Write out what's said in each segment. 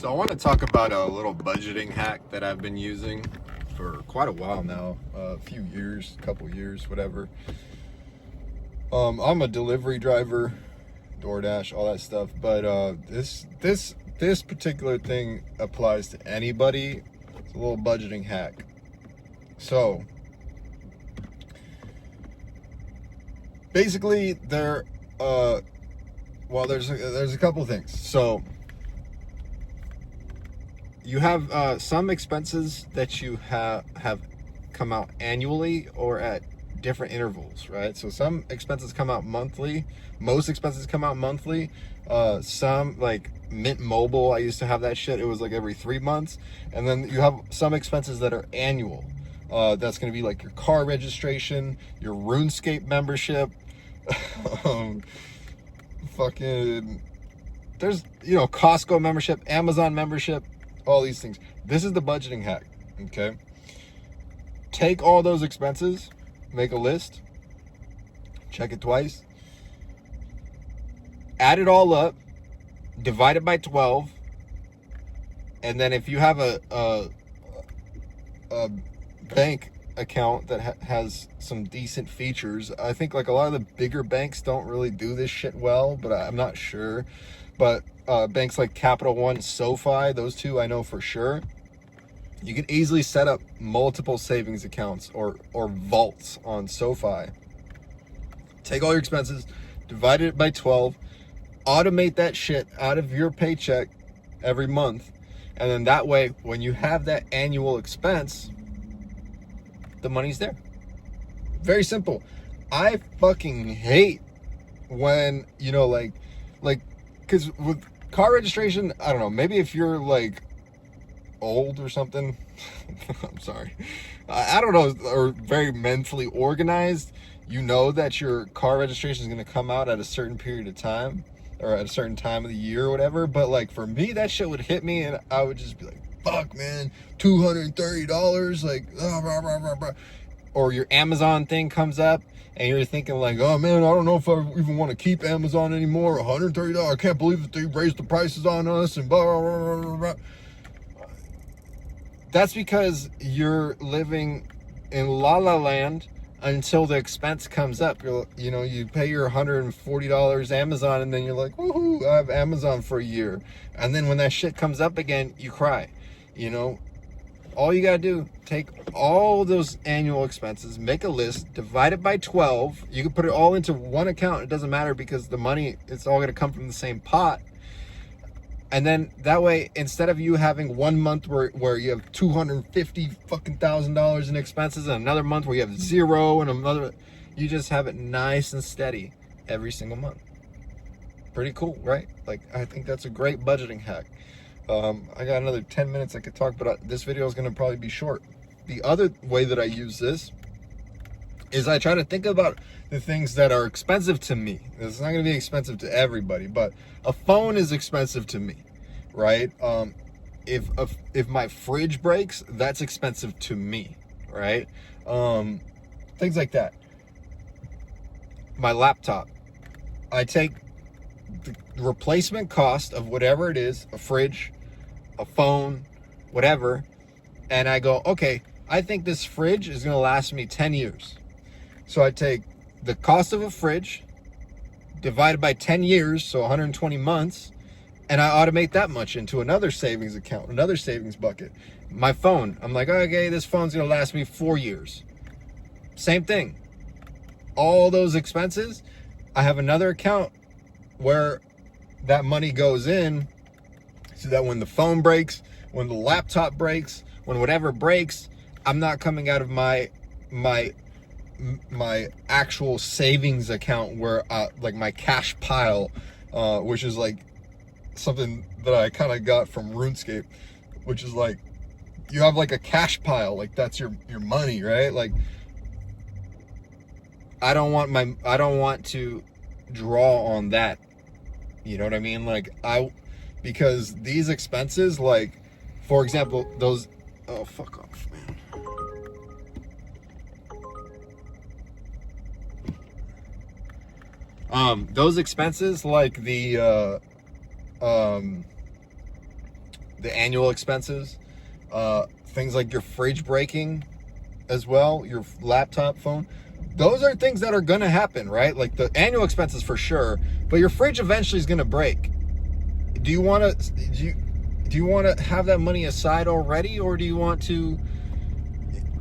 So I want to talk about a little budgeting hack that I've been using for quite a while now, a few years, couple years, whatever. I'm a delivery driver, DoorDash, all that stuff, but this particular thing applies to anybody. It's a little budgeting hack. So basically, there's a couple things. So you have some expenses that you have come out annually or at different intervals, right? So some expenses come out monthly. Most expenses come out monthly. Some, like Mint Mobile, I used to have that shit. It was like every 3 months. And then you have some expenses that are annual. That's going to be like your car registration, your RuneScape membership, fucking, there's, Costco membership, Amazon membership, all these things. This is the budgeting hack, okay? Take all those expenses, make a list, check it twice, add it all up, divide it by 12, and then if you have a bank account that has some decent features, I think like a lot of the bigger banks don't really do this shit well, but I'm not sure. But banks like Capital One, SoFi, those two I know for sure. You can easily set up multiple savings accounts or vaults on SoFi. Take all your expenses, divide it by 12, automate that shit out of your paycheck every month, and then that way, when you have that annual expense, the money's there. Very simple. I fucking hate when, because with car registration, I don't know, maybe if you're like old or something, I'm sorry, I don't know, or very mentally organized, you know that your car registration is going to come out at a certain period of time or at a certain time of the year or whatever. But like for me, that shit would hit me and I would just be like, fuck, man, $230, like, blah, blah, blah, blah. Or your Amazon thing comes up and you're thinking like, oh man, I don't know if I even want to keep Amazon anymore. $130, I can't believe that they raised the prices on us and blah, blah, blah, blah, blah. That's because you're living in La La Land until the expense comes up. You pay your $140 Amazon and then you're like, woohoo, I have Amazon for a year. And then when that shit comes up again, you cry. All you gotta do, take all those annual expenses, make a list, divide it by 12. You can put it all into one account. It doesn't matter because the money, it's all gonna come from the same pot. And then that way, instead of you having 1 month where you have $250,000 in expenses and another month where you have zero and another, you just have it nice and steady every single month. Pretty cool, right? Like, I think that's a great budgeting hack. I got another 10 minutes I could talk, but this video is going to probably be short. The other way that I use this is I try to think about the things that are expensive to me. It's not going to be expensive to everybody, but a phone is expensive to me, right? If my fridge breaks, that's expensive to me, right? Things like that. My laptop, I take the replacement cost of whatever it is, a fridge, a phone, whatever, and I go, okay, I think this fridge is going to last me 10 years. So I take the cost of a fridge divided by 10 years, so 120 months, and I automate that much into another savings account, another savings bucket. My phone, I'm like, okay, this phone's going to last me 4 years. Same thing. All those expenses, I have another account where that money goes in so that when the phone breaks, when the laptop breaks, when whatever breaks, I'm not coming out of my actual savings account where like my cash pile, which is like something that I kind of got from RuneScape, which is like you have like a cash pile, like that's your money, right? Like I don't want to draw on that. You know what I mean? Like because these expenses, like for example, those, oh fuck off, man. Those expenses like the the annual expenses, things like your fridge breaking as well, your laptop, phone. Those are things that are going to happen, right? Like the annual expenses for sure, but your fridge eventually is going to break. Do you want to have that money aside already, or do you want to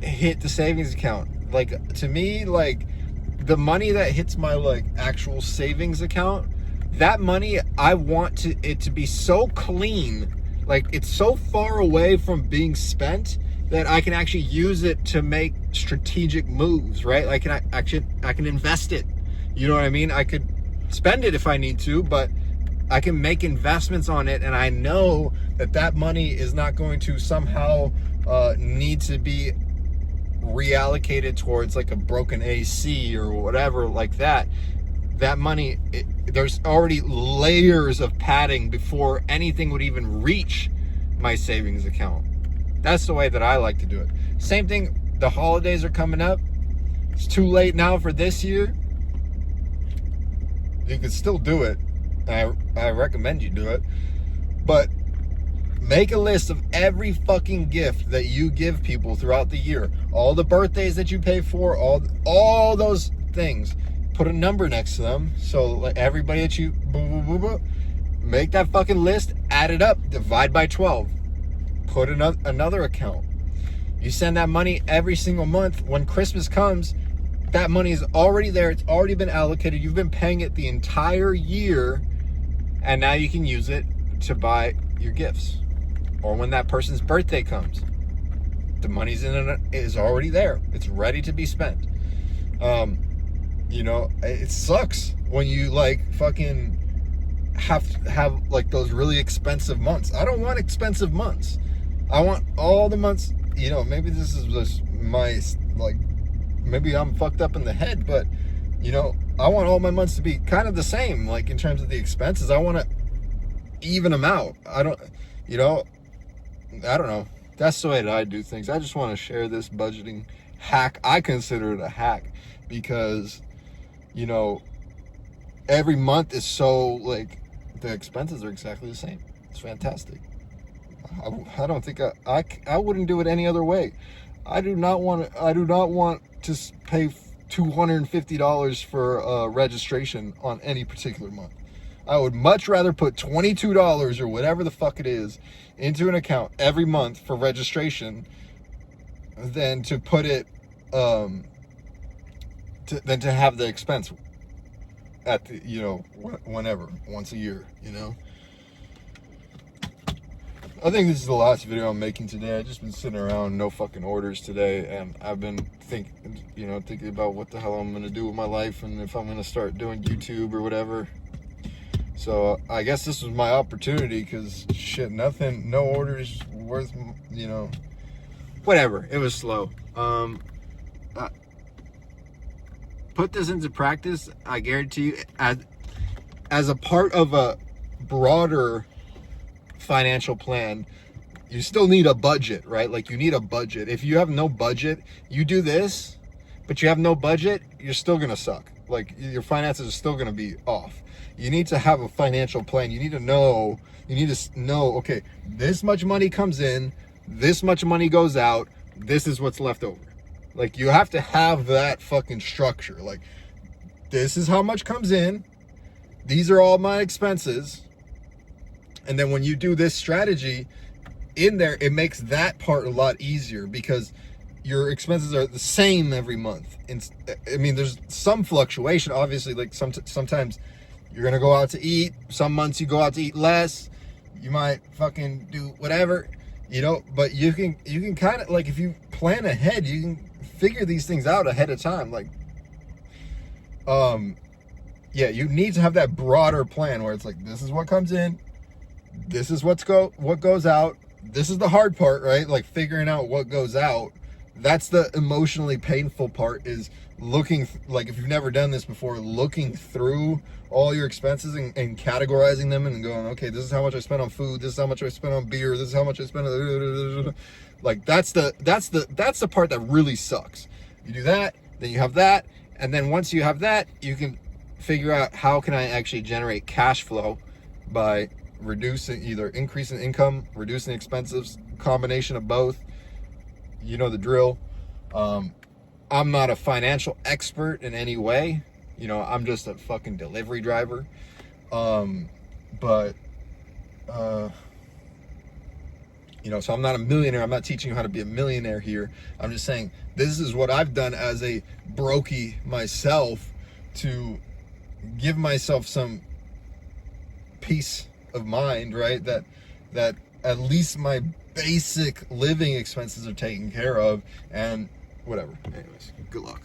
hit the savings account? Like, to me, like, the money that hits my like actual savings account, that money, I want it to be so clean, like it's so far away from being spent that I can actually use it to make strategic moves, right? I can invest it. You know what I mean? I could spend it if I need to, but I can make investments on it, and I know that money is not going to somehow need to be reallocated towards like a broken AC or whatever like that. That money, there's already layers of padding before anything would even reach my savings account. That's the way that I like to do it. Same thing, the holidays are coming up. It's too late now for this year. You can still do it. I recommend you do it. But make a list of every fucking gift that you give people throughout the year. All the birthdays that you pay for, all those things. Put a number next to them. So like everybody that you make that fucking list, add it up, divide by 12. Put another account. You send that money every single month. When Christmas comes, that money is already there. It's already been allocated. You've been paying it the entire year, and now you can use it to buy your gifts. Or when that person's birthday comes, the money's is already there. It's ready to be spent. You know, it sucks when you like fucking have like those really expensive months. I don't want expensive months. I want all the months, you know, maybe this is just my, like, maybe I'm fucked up in the head, but, you know, I want all my months to be kind of the same, like, in terms of the expenses. I want to even them out. I don't know. That's the way that I do things. I just want to share this budgeting hack. I consider it a hack because, you know, every month is so, like, the expenses are exactly the same. It's fantastic. I don't think I wouldn't do it any other way. I do not want to pay $250 for registration on any particular month. I would much rather put $22 or whatever the fuck it is into an account every month for registration than to put it than to have the expense at the, you know, whenever, once a year, you know. I think this is the last video I'm making today. I've just been sitting around, no fucking orders today, and I've been thinking about what the hell I'm gonna do with my life and if I'm gonna start doing YouTube or whatever. So I guess this was my opportunity because shit, no orders worth, you know, whatever. It was slow. Put this into practice. I guarantee you, as a part of a broader financial plan, you still need a budget, right? Like, you need a budget. If you have no budget, you do this, but you have no budget, you're still gonna suck. Like, your finances are still gonna be off. You need to have a financial plan. You need to know, okay, this much money comes in, this much money goes out, this is what's left over. Like, you have to have that fucking structure. Like, this is how much comes in, these are all my expenses. And then when you do this strategy in there, it makes that part a lot easier because your expenses are the same every month. And I mean, there's some fluctuation, obviously. Like, sometimes you're gonna go out to eat. Some months you go out to eat less. You might fucking do whatever, you know. But you can kind of, like, if you plan ahead, you can figure these things out ahead of time. Like, yeah, you need to have that broader plan where it's like, this is what comes in, this is what goes out. This is the hard part, right? Like, figuring out what goes out. That's the emotionally painful part, is looking, like, if you've never done this before, looking through all your expenses and categorizing them and going, okay, this is how much I spent on food, this is how much I spent on beer, this is how much I spent on, like, that's the part that really sucks. You do that, then you have that, and then once you have that, you can figure out how can I actually generate cash flow by reducing, either increasing income, reducing expenses, combination of both. You know the drill. I'm not a financial expert in any way. You know, I'm just a fucking delivery driver. You know, so I'm not a millionaire. I'm not teaching you how to be a millionaire here. I'm just saying this is what I've done as a brokey myself to give myself some peace of mind, right? That at least my basic living expenses are taken care of, and whatever. Anyways, good luck.